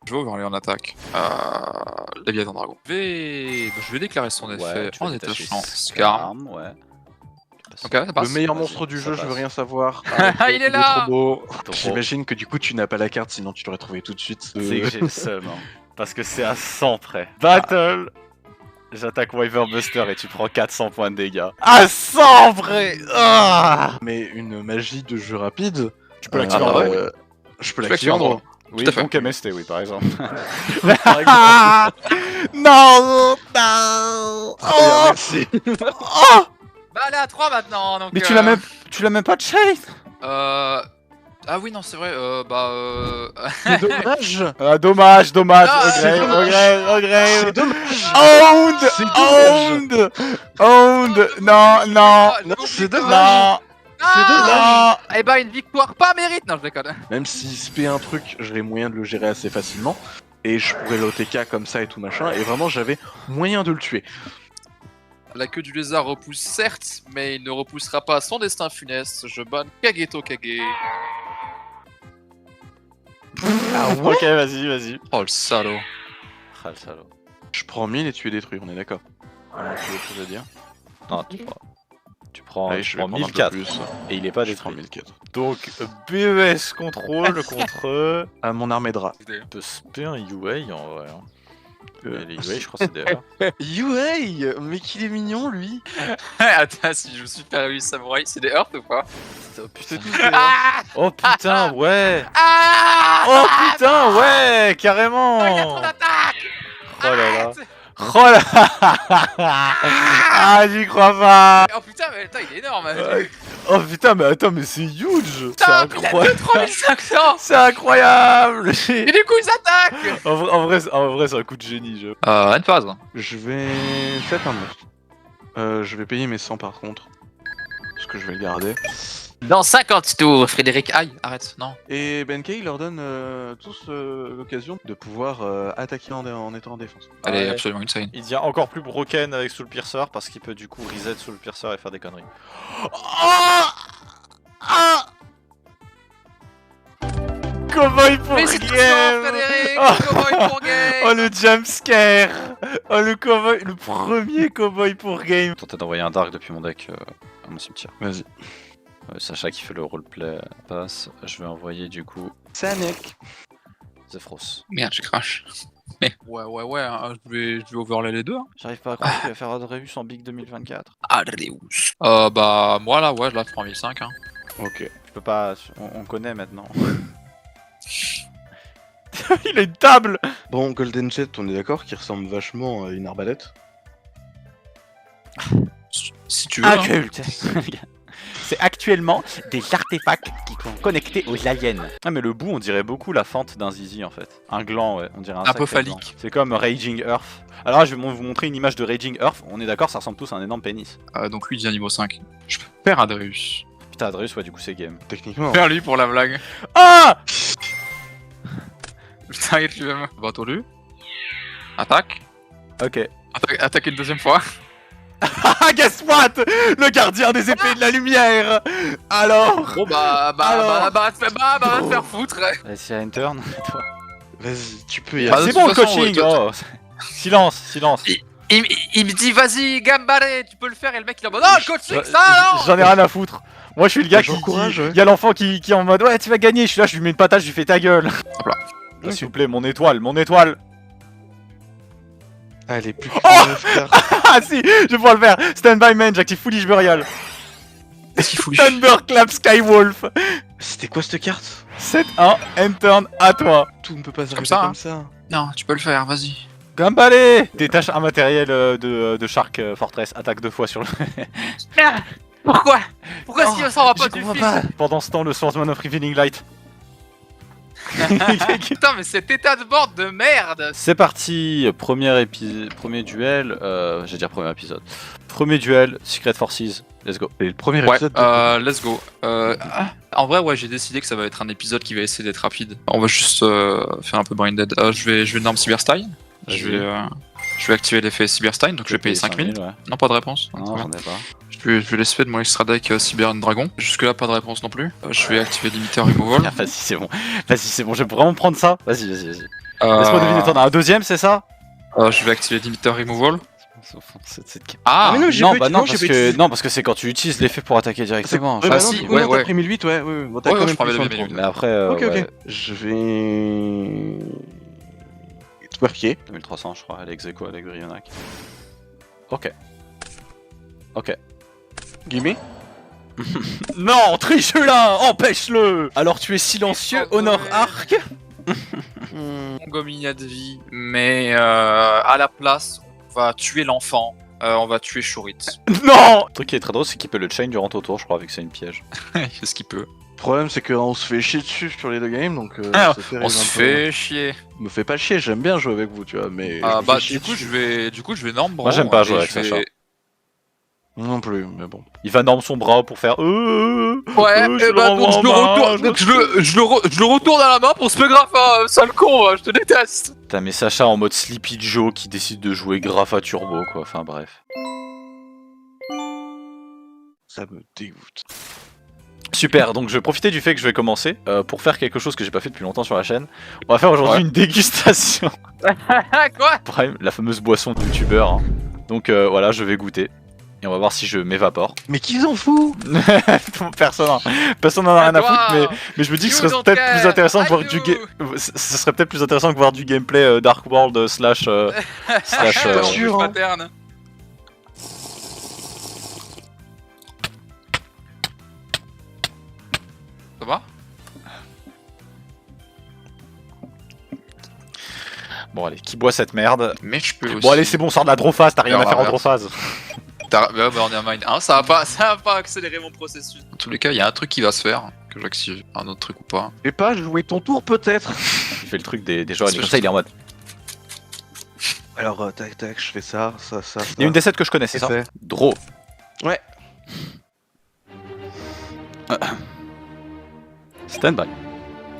Je vais overlay en attaque. Léviathan Dragon. Je vais déclarer son effet tu vas en détacher détachant Scarm. ouais. Ok, ça passe. Le meilleur Vas-y, monstre du ça jeu, je veux passe. rien savoir. Ah, il est là. trop beau. Trop. J'imagine que du coup tu n'as pas la carte, sinon tu l'aurais trouvé tout de suite. C'est que j'ai le seum, hein. Parce que c'est à 100 près. Battle. J'attaque Wyverbuster et tu prends 400 points de dégâts. À 100 près. Ah Mais une magie de jeu rapide. Tu peux l'activer en vrai, draw. Je peux Tu peux l'activer en draw. Oui, Tout à fait. donc MST, oui, par exemple. Par exemple. Non, non. Ah, merci. Oh Bah, elle est à 3 maintenant. Donc, mais tu l'as même pas de chain. Ah oui, non, c'est vrai. C'est dommage. Ah, dommage, Ah, c'est regret. C'est dommage. Owned, C'est dommage. Owned. Non, non, Non, c'est dommage. non, C'est dommage. non. Eh bah, une victoire pas mérite. Non, je déconne. Même si spé un truc, j'aurais moyen de le gérer assez facilement. Et je pourrais l'OTK comme ça et tout machin. Et vraiment, j'avais moyen de le tuer. La queue du lézard repousse certes, mais il ne repoussera pas son destin funeste. Je banne Kageto Kage. Ah Ok, vas-y. Oh le salaud. Ah, le salaud. Je prends 1000 et tu es détruit, on est d'accord. Tu as autre chose à dire. Non, tu prends Allez, je vais prendre un peu 1004 plus. et il est pas Je prends détruit. 1004. Donc BES contrôle contre. À mon armée de rats. On peut spé un UA en vrai. Hein. Mais les UA, je crois que c'est derrière. Yuei, mais qu'il est mignon lui. Attends, si je joue Super 8 Samouraï, c'est des heurts ou pas? Oh C'est putain. tout. c'est- Oh putain, ouais. Ah Oh putain, ouais, carrément. Il y a trop d'attaques. Oh là là. Oh là. Ah, j'y crois pas. Oh putain, mais attends, il est énorme. Oh putain, mais attends, mais c'est huge. C'est Putain, il a incroyable. 3500. C'est incroyable. Et du coup, ils attaquent. En vrai, c'est un coup de génie, je. Une phase. Je vais faire un monstre. Je vais payer mes 100 par contre. Parce que je vais le garder. Dans 50 tours, Frédéric. Aïe, arrête, non. Et Benkei leur donne tous l'occasion de pouvoir attaquer en étant en défense. Elle est Ouais. absolument insane. Il devient encore plus broken avec Soul Piercer parce qu'il peut du coup reset Soul Piercer et faire des conneries. Cowboy pour Félicitations, game. Frédéric. Oh. Cowboy pour game. Oh le jumpscare. Oh le cowboy, le premier cowboy pour game. Tenter d'envoyer un dark depuis mon deck à mon cimetière. Vas-y. Sacha qui fait le roleplay passe. Je vais envoyer du coup Sanek. Zephyros. Merde, je crash. Ouais, hein, je vais overlay les deux. Hein. J'arrive pas à croire qu'il va faire Adreus en Big 2024. Adreus. Bah, moi là, ouais, je la prends 1005. Hein. Ok. Je peux pas, on connaît maintenant. Il a une table. Bon, Golden Jet, on est d'accord qu'il ressemble vachement à une arbalète. Si tu veux. Hein. Occulte. C'est actuellement des artefacts qui sont connectés aux aliens. Ah mais le bout on dirait beaucoup la fente d'un zizi en fait. Un gland ouais, on dirait un peu sacré phallique. gland. C'est comme Raging Earth. Alors là je vais vous montrer une image de Raging Earth. On est d'accord ça ressemble tous à un énorme pénis. Donc lui, il devient niveau 5. Je peux faire Adreus. Putain Adreus ouais du coup c'est game. Techniquement. Faire lui pour la blague. Ah. Putain, il lui-même. Bah, attendu. Attaque. Ok. Attaque une deuxième fois. Ah guess what. Le gardien des épées de la lumière. Alors. Bon, bah, va te faire foutre. Vas-y à turn. Vas-y, tu peux y Bah, aller. de C'est bon le toute façon, coaching. ouais, Oh. Silence. Il me dit, vas-y, Gambare, tu peux le faire. Et le mec, il est en mode, oh, le coaching, ça, non. J'en ai rien à foutre. Moi je suis le gars qui J'encourage, ouais. y a l'enfant qui est en mode ouais tu vas gagner, je suis là, je lui mets une patate, je lui fais ta gueule. Hop là. Ah, s'il vous plaît, mon étoile. Allez, plus que Oh 9 cartes. Ah si, je vais pouvoir le faire. Stand by man, j'active Foolish Burial. Qu'est-ce qu'il fout lui? Thunderclap Skywolf. C'était quoi cette carte? 7-1, end turn, à toi. Tout ne peut pas s'arrêter ça, hein. comme ça. Non, tu peux le faire, vas-y. Gambale. Détache un matériel de Shark Fortress, attaque 2 fois sur le... Pourquoi Pourquoi Oh, si on s'en va pas je du comprends fils pas. Pendant ce temps, le Swordsman of Revealing Light. Putain, mais cet état de board de merde. C'est parti, premier duel, j'ai dire premier épisode. Premier duel, Secret Forces, let's go. Et le premier Ouais, épisode. de- let's go. En vrai, ouais, j'ai décidé que ça va être un épisode qui va essayer d'être rapide. On va juste faire un peu brain dead. Je vais norme Cyberstyle. Je vais activer l'effet Cyberstyle, donc je vais payer 5000. Ouais. Non, pas de réponse. Non, Très bien. j'en ai pas. Je vais laisser de mon extra deck Cyber Dragon. Jusque là, pas de réponse non plus. Je vais activer Limiter Removal. Ah, vas-y, c'est bon. Vas-y, c'est bon, je vais vraiment prendre ça. Vas-y. Laisse-moi deviner, t'en as un deuxième, c'est ça? Je vais activer Limiter Removal. Ah mais non, j'ai non, pas bah été- non, non, j'ai parce pas que été- non, parce que c'est quand tu utilises l'effet pour attaquer directement. bah bah si, non, du coup, non, ouais. t'as pris 1008, ouais. Bon, t'as Ouais, quand je même prends pris les soin de 1008. toi. Mais après, Ok, ouais, ok. Je vais... Twerker. 2300, je crois, elle est ex-aequo avec Brionac. Ok. Ok. Gimme. Non, triche là, empêche-le. Alors tu es silencieux, Oh, honor ouais. arc. Gominia de vie, mais à la place, on va tuer l'enfant. On va tuer Shurit. Non. Le truc qui est très drôle, c'est qu'il peut le chain durant ton tour, je crois, vu que c'est une piège. Il fait ce qu'il peut. Le problème, c'est qu'on se fait chier dessus sur les deux games, donc Ah, ça fait On rire se un peu. fait chier. Me fait pas chier, j'aime bien jouer avec vous, tu vois, mais... je me Bah fais chier du coup dessus. je vais norme. Moi, j'aime pas jouer avec Sacha. Non plus, mais bon. Il va norme son bras pour faire. Ouais, je et le bah renvoie donc je en le main, retourne, donc je le retourne à la main pour ce peu grave, sale con, je te déteste. T'as mis Sacha en mode Sleepy Joe qui décide de jouer Grapha Turbo, quoi. Enfin bref. Ça me dégoûte. Super, donc je vais profiter du fait que je vais commencer pour faire quelque chose que j'ai pas fait depuis longtemps sur la chaîne. On va faire aujourd'hui une dégustation. Quoi? Prime, la fameuse boisson de youtubeur. Hein. Donc voilà, je vais goûter. Et on va voir si je m'évapore. Mais qui s'en fout? Personne n'en a rien à foutre, mais je me dis que ce You serait don't peut-être care, plus intéressant de I voir do. du ce serait peut-être plus intéressant que voir du gameplay Dark World slash slash pas sûr, hein. Paterne. Ça va? Bon allez, qui boit cette merde? Mais je peux aussi. Bon allez, c'est bon, sors de la drophase, t'as rien Et à on faire en inverse. drophase. Bah, on est en mine 1, ça va pas accélérer mon processus. En tous les cas, il y a un truc qui va se faire, que j'active. Un autre truc ou pas. Je vais pas jouer ton tour, peut-être. Il fait le truc des joueurs, C'est comme ça il est en mode. Alors, tac, tac, je fais ça. Il y a une des 7 que je connais, c'est ça? fait. Draw. Ouais. Stand by.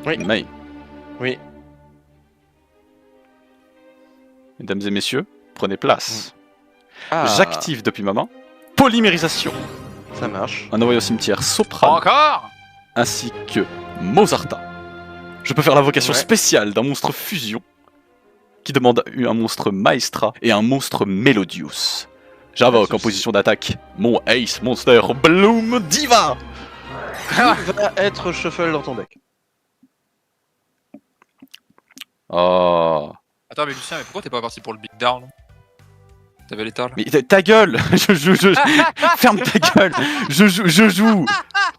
Oui. Main. Oui. Mesdames et messieurs, prenez place. Ah, J'active depuis ma main Polymérisation. ça marche. Un envoyé au cimetière Soprano, Encore? ainsi que Mozarta. Je peux faire l'invocation Ouais. spéciale d'un monstre fusion qui demande un monstre Maestra et un monstre Melodius. J'invoque en position d'attaque mon Ace Monster Bloom Diva. Va être shuffle dans ton deck. Oh. Attends, mais Lucien, mais pourquoi t'es pas parti pour le Big Down? T'avais l'étal? Mais ta gueule. Ferme ta gueule. Je joue.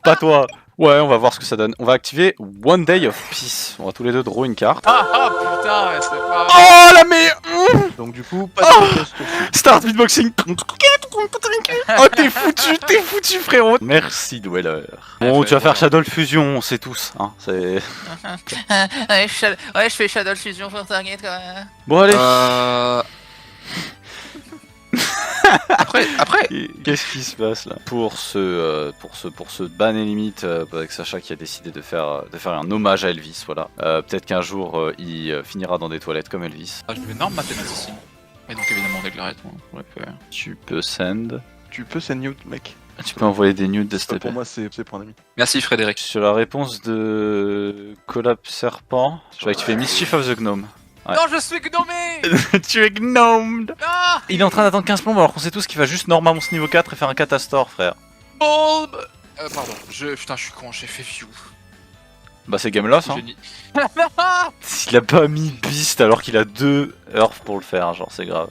Pas toi. Ouais, on va voir ce que ça donne. On va activer One Day of Peace. On va tous les deux draw une carte. Ah putain, c'est pas... Oh la meilleure. Donc, du coup, pas de contest aussi. Start beatboxing. Oh t'es foutu frérot. Merci Dweller. Bon, tu vas faire Shadow Fusion, on sait tous. Hein, c'est... Ouais, je fais Shadow Fusion pour Target quand même. Bon allez. Après, Qu'est-ce qui se passe là? Pour ce ban et limite avec Sacha qui a décidé de faire un hommage à Elvis, voilà. Peut-être qu'un jour il finira dans des toilettes comme Elvis. je vais énorme mathématicien. Et donc évidemment des glarettes, on pourrait faire. Tu peux send. Tu peux send nude, mec. Tu peux envoyer des nudes de Pour STP. moi, c'est pour un ami. Merci Frédéric. Sur la réponse de Collab Serpent, je vais activer Mischief of the Gnome. Ouais. Non, je suis gnomé. Tu es gnomed. Ah, Il est en train d'attendre 15 plombes alors qu'on sait tous qu'il va juste normal monstre niveau 4 et faire un catastore, frère. Bulb. Pardon, putain, je suis con, j'ai fait view. Bah c'est game loss, hein. Génie. S'il a pas mis Beast alors qu'il a 2 Earth pour le faire, genre c'est grave.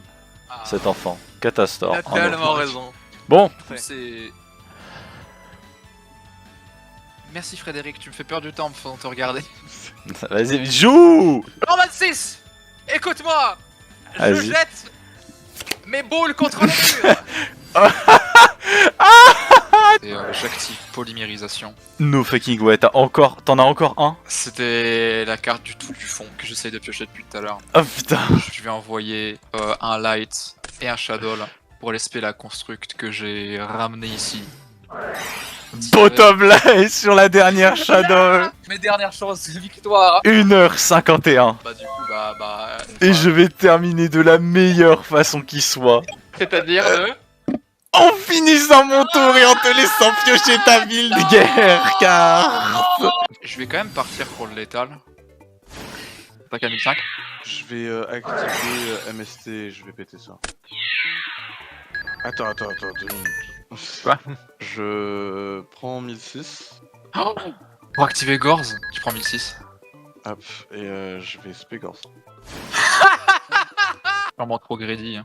Ah, Cet enfant. Catastore. il a Oh non. tellement raison. Bon, C'est... Merci Frédéric, tu me fais perdre du temps en me faisant te regarder. vas-y, joue. En 26, écoute-moi. Je Vas-y. jette mes boules contre le mur. Et j'active polymérisation. No fucking way, t'en as encore un? C'était la carte du tout du fond que j'essaye de piocher depuis tout à l'heure. Oh putain. Je vais envoyer un light et un shadow pour l'esprit la construct que j'ai ramené ici. Bottom line sur la dernière Shadow. Mes dernières chances de victoire. 1h51. Bah du coup bah. Et je vais terminer de la meilleure façon qui soit. C'est-à-dire En finissant mon tour et en te laissant piocher ta ville de guerre, car... Je vais quand même partir pour le létal. Attaque à 1005. Je vais activer MST, je vais péter ça. Attends, 2 minutes. Quoi? Je prends 1006, Oh, pour activer Gorz, tu prends 1006. hop, et je vais spégor. Vraiment trop greedy. Hein.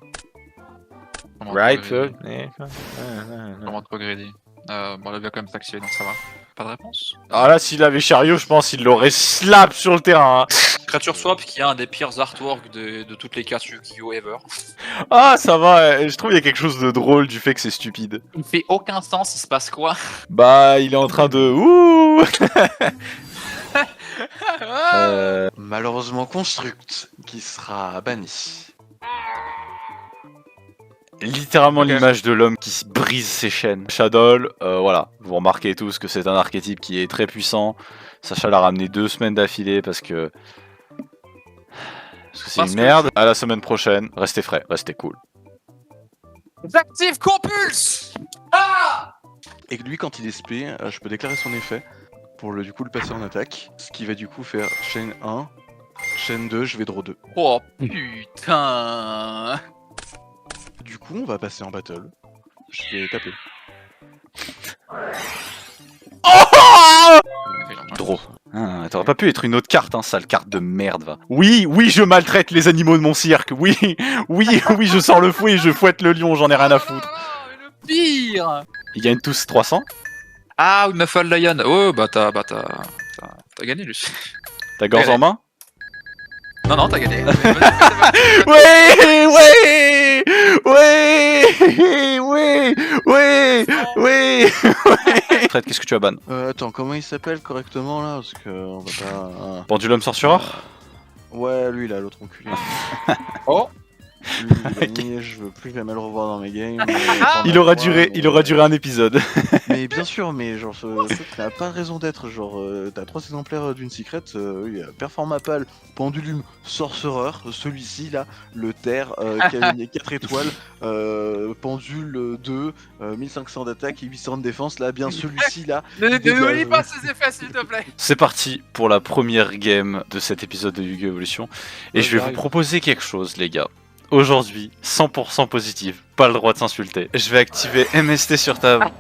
Vraiment Right, trop greedy. Vraiment trop greedy. Bon, là, il va quand même s'activer, donc ça va. Pas de réponse. Ah là, s'il avait chariot, je pense qu'il l'aurait slap sur le terrain. Hein. Creature Swap qui a un des pires artworks de toutes les cartes Yu-Gi-Oh! Ever. Ah, ça va, je trouve qu'il y a quelque chose de drôle du fait que c'est stupide. Il fait aucun sens, il se passe quoi? Bah, il est en train de... Ouh. Malheureusement Construct, qui sera banni. Littéralement Ok. l'image de l'homme qui brise ses chaînes. Shadow, voilà, vous remarquez tous que c'est un archétype qui est très puissant. Sacha l'a ramené 2 semaines d'affilée parce que c'est Parce une que merde. À la semaine prochaine, restez frais, restez cool. J'active Compulse! Ah! Et lui, quand il est SP, je peux déclarer son effet pour du coup le passer en attaque. Ce qui va du coup faire chaîne 1, chaîne 2, je vais draw 2. Oh putain! Du coup, on va passer en battle. Je vais taper. Draw. Ah, t'aurais pas pu être une autre carte, hein, sale carte de merde, va. Oui, je maltraite les animaux de mon cirque. Oui, je sors le fouet et je fouette le lion, j'en ai rien à foutre. Mais le pire! Ils gagnent tous 300. Ah, oui, Muffle Lion. Oh, t'as gagné, lui. T'as Gorz en main? Non, t'as gagné. Oui. Fred, qu'est-ce que tu as ban? Attends, comment il s'appelle correctement là? Parce que on va pas. Pendulum Sorcerer? Ouais, lui, là, l'autre enculé. Oh! Lui, il est banni, je veux plus jamais le revoir dans mes games. Il aura duré un épisode. Mais bien sûr, mais genre, ça n'a pas de raison d'être. Genre, t'as 3 exemplaires d'une secret. Il y a Performapal, Pendulum, Sorcerer, celui-ci là, le Terre, qui a gagné 4 étoiles, Pendule 2, 1500 d'attaque et 800 de défense. Là, bien celui-ci là. Ne lis pas ces effets, s'il te plaît. C'est parti pour la première game de cet épisode de Yu-Gi-Oh! Evolution. Et je vais vous proposer quelque chose, les gars. Aujourd'hui, 100% positif, pas le droit de s'insulter. Je vais activer MST sur ta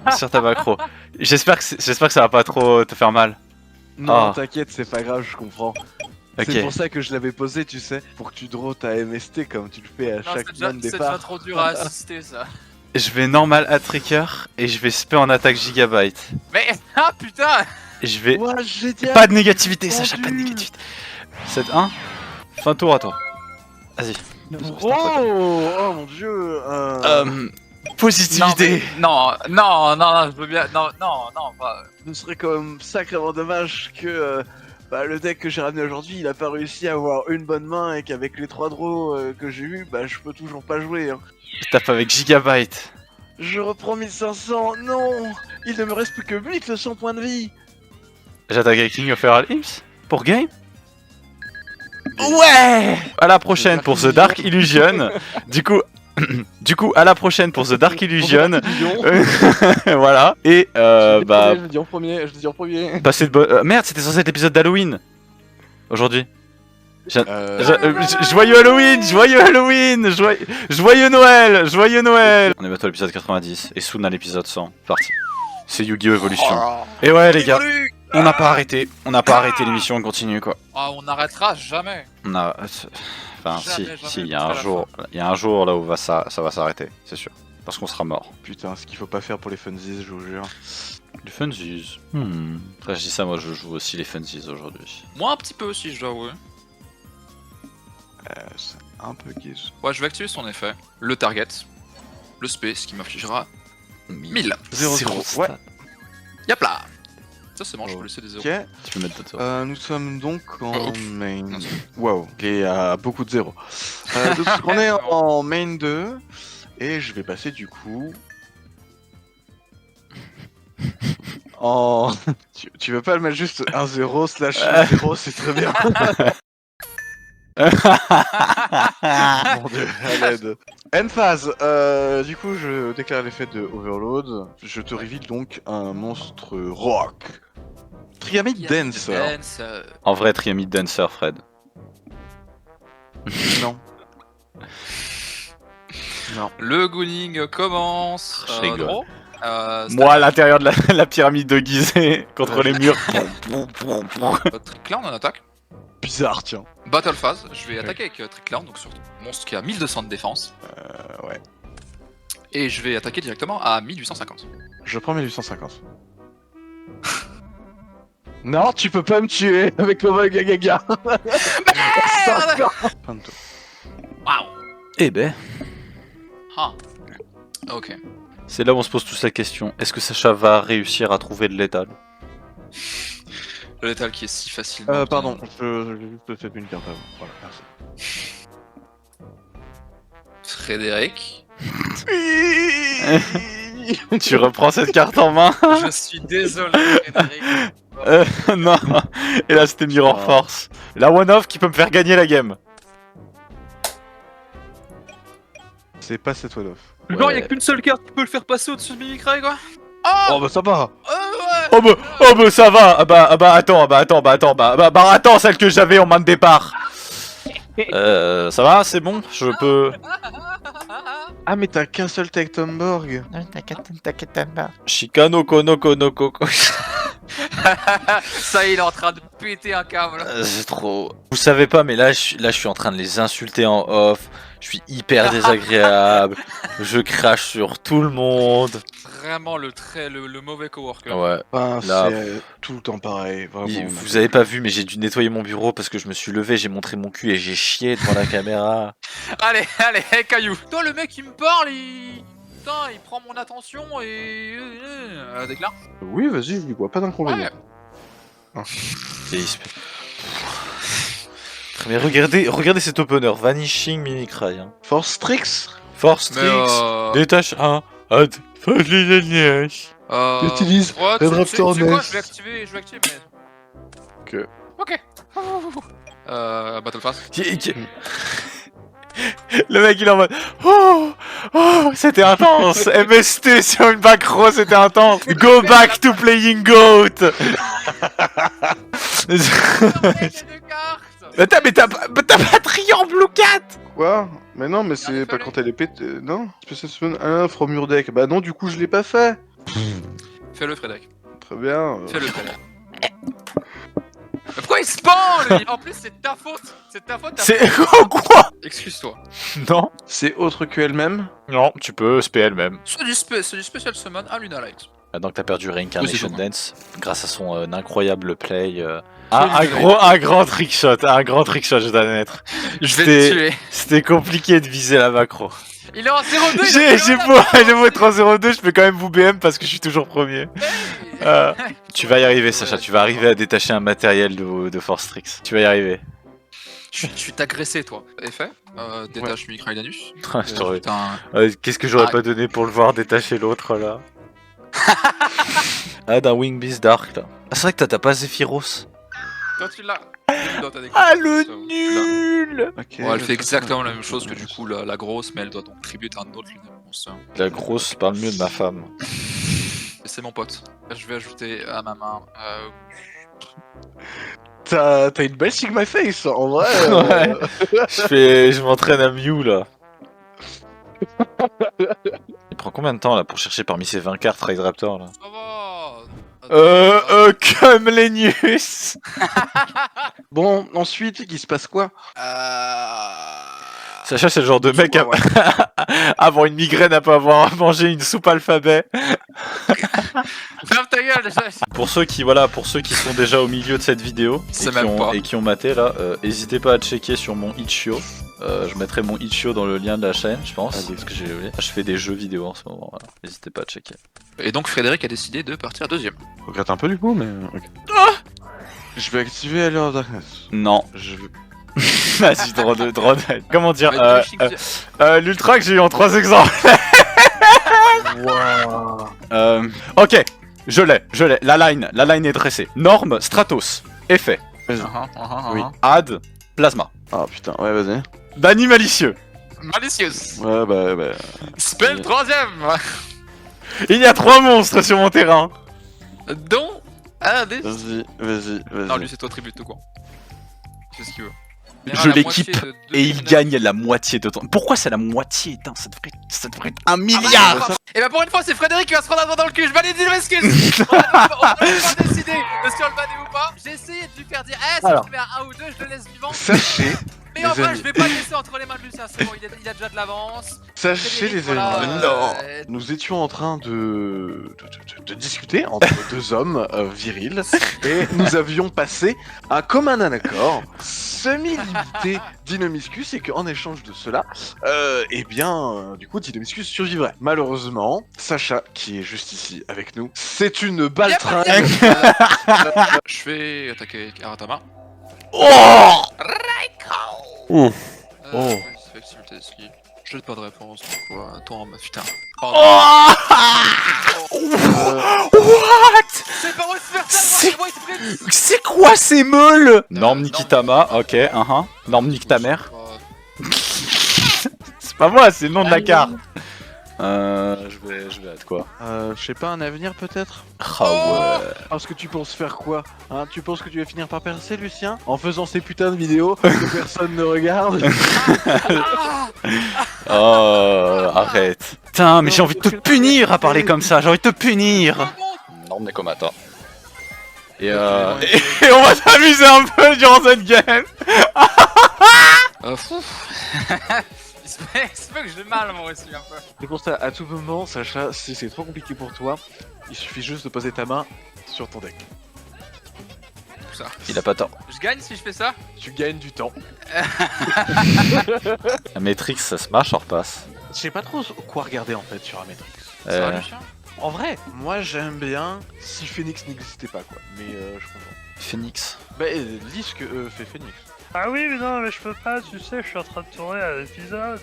macro. J'espère que ça va pas trop te faire mal. Non, Ah. t'inquiète, c'est pas grave, je comprends. Ok. C'est pour ça que je l'avais posé, tu sais, pour que tu draws ta MST comme tu le fais à chaque man C'est déjà départ. trop dur à assister, ça. Je vais normal à trigger et je vais spé en attaque gigabyte. Mais, ah putain! Je vais... Ouais, génial. Pas de négativité, Pendu. Sacha, pas de négativité. 7-1. Fin tour à toi. Vas-y. Oh mon dieu. Positivité. Non, je veux bien. Non, pas. Ce serait quand même sacrément dommage que le deck que j'ai ramené aujourd'hui, il a pas réussi à avoir une bonne main et qu'avec les 3 draws que j'ai eu, je peux toujours pas jouer. Hein. Je tape avec gigabyte. Je reprends 1500, non. Il ne me reste plus que 800 points de vie. J'attaque avec King of Herald Imps pour game. Ouais. À la prochaine pour The Dark Illusion. Du coup, à la prochaine pour The Dark Illusion. Voilà. Et Je le dis en premier, passez de bonne. Merde, c'était censé être l'épisode d'Halloween. Aujourd'hui. Joyeux Halloween, joyeux Noël. On est bientôt à l'épisode 90 et soon à l'épisode 100. Parti. C'est Yu-Gi-Oh! Evolution. Et ouais les gars, on n'a pas arrêté l'émission, on continue quoi. Ah, on n'arrêtera jamais. On a... Enfin Jamais, si, il y jamais, a un jusqu'à jour, là où ça va s'arrêter, c'est sûr. Parce qu'on sera mort. Putain, ce qu'il faut pas faire pour les funsies, je vous jure. Les funsies. Après je dis ça, moi je joue aussi les funsies aujourd'hui. Moi, un petit peu aussi, je dois avouer. C'est un peu gay. Ouais, je vais activer son effet. Le target. Le space qui m'affligera 1000. 0-0. Ouais. Yep là. Ça, c'est bon, je peux laisser des zéros. Ok. Tu peux mettre d'autres. Nous sommes donc en Ouf. main. Non, Waouh, il y a beaucoup de zéros. Donc on est en main 2 et je vais passer du coup en. Tu veux pas le mettre juste 1-0 slash 0, c'est très bien. Mon dieu, à l'aide. End phase. Du coup, je déclare l'effet de Overload. Je te reveal donc un monstre rock. Triamide Dancer. Dance, En vrai, Triamide Dancer, Fred. Non. Non. Le gooning commence. Je rigole. Draw. Moi, à l'intérieur de la pyramide de Gizeh, contre les murs. Trickland en attaque. Bizarre, tiens. Battle phase, je vais attaquer avec Trickland, donc sur un monstre qui a 1200 de défense. Ouais. Et je vais attaquer directement à 1850. Je prends 1850. Non, tu peux pas me tuer avec le Gaga. Waouh. Eh ben, Ah. Ok. c'est là où on se pose tous la question. Est-ce que Sacha va réussir à trouver le létal? Le létal qui est si facilement. Pardon, je te fais une carte avant. Voilà, merci. Frédéric. Tu reprends cette carte en main? Je suis désolé, Frédéric. Non. Et là, c'était Mirror Force. La one-off qui peut me faire gagner la game. C'est pas cette one-off. Genre, y'a qu'une seule carte qui peut le faire passer au-dessus de Mimicry, quoi. Oh bah ça va. Ouais. Oh bah ça va. Attends, celle que j'avais en main de départ. Ça va, c'est bon, je peux. Ah mais t'as qu'un seul Tectomborg. Shikanoko noko noko. Ça y est, il est en train de péter un câble. C'est trop. Vous savez pas, mais là, je suis en train de les insulter en off. Je suis hyper désagréable. Je crache sur tout le monde. Vraiment le mauvais coworker. Ouais. Ah, Là, c'est tout le temps pareil. Vraiment. Vous avez pas vu, mais j'ai dû nettoyer mon bureau parce que je me suis levé, j'ai montré mon cul et j'ai chié devant la caméra. Allez, caillou. Toi, le mec, il me parle, Putain, il prend mon attention et... déclare. Oui, vas-y, je vois pas d'inconvénient. Ouais. Mais regardez cet opener, Vanishing Mimicry. Hein. Force Tricks. Force Mais Tricks, détache 1, add, Utilise ouais, Red Raptor tu sais quoi, Nest. je vais activer, mais... Ok. Ok. Battle Pass. Le mec il est en mode oh, c'était intense. MST sur une back row, c'était intense. Go back to playing GOAT. Mais t'as pas triangle Blue Cat. Quoi? Mais non, mais c'est pas quand elle est pétée. Non? Special Summon 1 from your deck. Bah non, du coup, je l'ai pas fait. Fais-le, Frédéric. Très bien. Fais-le, Frédéric. Mais pourquoi il spawn lui? En plus, c'est ta faute. C'est ta faute. C'est quoi? Excuse-toi. Non. C'est autre que elle-même. Non, tu peux SPL même. C'est du Special Summon à Luna Light. Maintenant que t'as perdu Reincarnation Oui, c'est bon. Dance, grâce à son incroyable play. Un grand trickshot, je dois admettre. Je vais te tuer. C'était compliqué de viser la macro. Il est en 0-2. J'ai beau être en 0-2, je peux quand même vous BM parce que je suis toujours premier. Tu vas y arriver, Sacha, tu vas arriver à détacher un matériel de Force Tricks. Tu vas y arriver. Je suis t'agressé, toi. Effet détache Mimicry Danus. Putain. Qu'est-ce que j'aurais pas donné pour le voir détacher l'autre là? Ah, d'un Wing Beast Dark là. Ah, c'est vrai que t'as pas Zephyros. Toi, tu l'as. Ah, le nul! Ok. Ouais, elle fait exactement la même chose que du coup la grosse, mais elle doit donc tribute à un autre Lunar Monster. La grosse parle mieux de ma femme. Et c'est mon pote. Je vais ajouter à ma main. T'as une belle Sigma Face, en vrai. Ouais. Je m'entraîne à Mew là. Il prend combien de temps là pour chercher parmi ces 20 cartes Raid Raptor là? Ça va. Comme Lenius. Bon, ensuite, il se passe quoi? Sacha, c'est le genre de mec Ouais, ouais. avoir une migraine à pas avoir mangé une soupe alphabet. Ferme ta gueule déjà. Pour ceux qui sont déjà au milieu de cette vidéo C'est même pas. et qui ont maté là, n'hésitez pas à checker sur mon Itch.io. Je mettrai mon Itch.io dans le lien de la chaîne, je pense, Allez. parce que j'ai oublié. Je fais des jeux vidéo en ce moment, voilà. N'hésitez pas à checker. Et donc Frédéric a décidé de partir deuxième. Je regrette un peu du coup, mais. Ok. Je vais activer Allure of Darkness. Non. Je vais. Vas-y, drone. Comment dire Ouais, l'ultra que j'ai eu en 3 exemples. Waouh. Ok, je l'ai. La line est dressée. Norme, Stratos. Effet. Oui. Add, Plasma. Ah putain, ouais, vas-y. Banni malicieux. Malicieuse. Ouais, bah. Spell troisième. Il y a 3 monstres sur mon terrain. Dont un des... Vas-y. Non, lui c'est toi tribute tout quoi. C'est ce qu'il veut. Je l'équipe et il gagne la moitié de temps. Pourquoi c'est la moitié? Putain, ça devrait être 1 milliard. Et bah pour une fois c'est Frédéric qui va se prendre un doigt dans le cul, je valide, il m'excuse. On va pas décider de si on le bannait ou pas. J'ai essayé de lui faire dire, si Alors. je mets un 1 ou 2, je le laisse vivant. Sachez, Mais en les vrai amis. je vais pas le laisser entre les mains de Lucien, c'est bon, il a déjà de l'avance. sachez les Voilà, amis. Nous étions en train de discuter entre deux hommes virils et nous avions passé un commun accord semi-limité d'Inomiscus et qu'en échange de cela, du coup, Dynamiscus survivrait. Malheureusement, Sacha, qui est juste ici avec nous, c'est une baltringue. Je vais attaquer Aratama. Oh. Oui, Oh. c'est activité d'esquive. Je n'ai pas de réponse, donc attends, ma putain. Oh. What? C'est pas Westford, C'est- moi Sprint. C'est quoi ces meules? Norme Nikitama, ok, Norme Nick ta mère. C'est pas moi, c'est le nom de la carte. Je vais à quoi? Je sais pas, un avenir peut-être. Ah ouais. Parce que tu penses faire quoi, hein? Tu penses que tu vas finir par percer, Lucien? En faisant ces putains de vidéos que personne ne regarde? Oh, arrête. Putain, mais j'ai envie de te punir à parler comme ça, j'ai envie de te punir. Norme Nekomata. Et on va s'amuser un peu durant cette game. Fou. Il se peut que j'ai mal moi aussi un peu. C'est pour ça, à tout moment, Sacha, si c'est trop compliqué pour toi, il suffit juste de poser ta main sur ton deck. Tout ça. Il a pas tort. Je gagne si je fais ça. Tu gagnes du temps. La Matrix, ça se marche, on repasse. Je sais pas trop quoi regarder en fait sur un Matrix. Ça va, Lucien? En vrai, moi j'aime bien si Phoenix n'existait pas quoi, mais je comprends. Phoenix. Bah, lis ce que fait Phoenix. Ah oui, mais non, mais je peux pas, tu sais, je suis en train de tourner un épisode.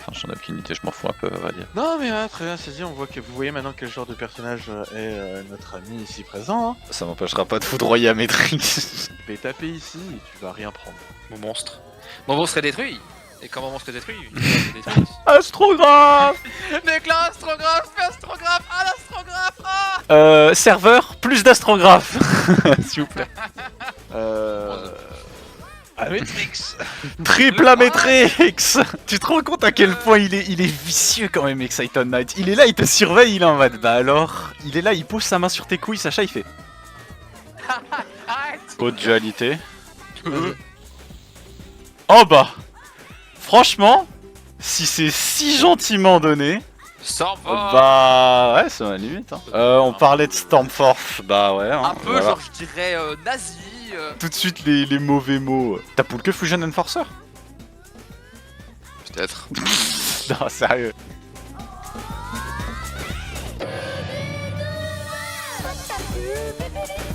Enfin, j'en ai aucune idée, je m'en fous un peu, à vrai dire. Non mais très bien, c'est dit, on voit que vous voyez maintenant quel genre de personnage est notre ami ici présent. Hein. Ça m'empêchera pas de foudroyer à Matrix. Tu peux taper ici et tu vas rien prendre. Mon monstre. Mon monstre est détruit. Et quand mon monstre est détruit, il est détruit. Astrographe. Déclin astrographe, fais astrographe, l'astrographe. Serveur, plus d'astrographe. S'il vous plaît. Matrix. Triple à Matrix. Tu te rends compte à quel point il est vicieux quand même, Excited Knight. Il est là, il te surveille, il est en mode, bah alors, il est là, il pose sa main sur tes couilles, Sacha, il fait. Arrête. Haute dualité. Oh bah, franchement, si c'est si gentiment donné, Ça va. bah ouais, c'est ma limite. Hein. On parlait de Stormforce, bah ouais. Hein, Un peu voilà. genre je dirais nazi. Tout de suite les mauvais mots. T'as pull que Fusion Enforcer? Peut-être. Non, sérieux. Thank you.